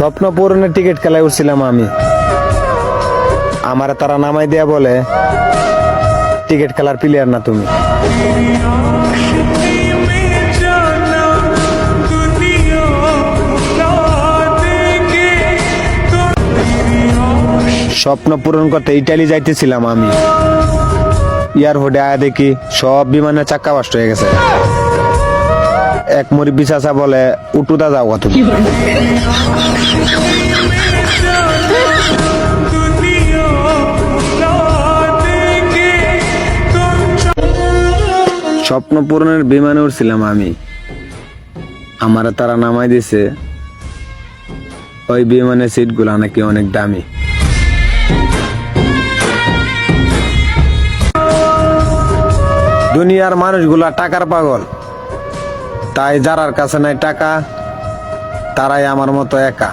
স্বপ্ন পূরণের টিকিট খেলায় উঠছিলাম আমি। আমার তারা নামাই দেয়া বলে টিকিট খেলার প্লেয়ার না তুমি। স্বপ্ন পূরণ করতে ইটালি যাইতেছিলাম আমি। এয়ারপোর্টে আয়া দেখি সব বিমানের চাক্কা বাস্ট হয়ে গেছে। এক মুরব্বি চাচা বলে উটুদা যাও তুমি। স্বপ্ন পূরণের বিমানে উঠছিলাম আমি। আমার তারা নামাই দিছে। ওই বিমানের সিট গুলা নাকি অনেক দামি। দুনিয়ার মানুষগুলা টাকার পাগল, তাই যারার কাছে নাই টাকা তারাই আমার মতো একা।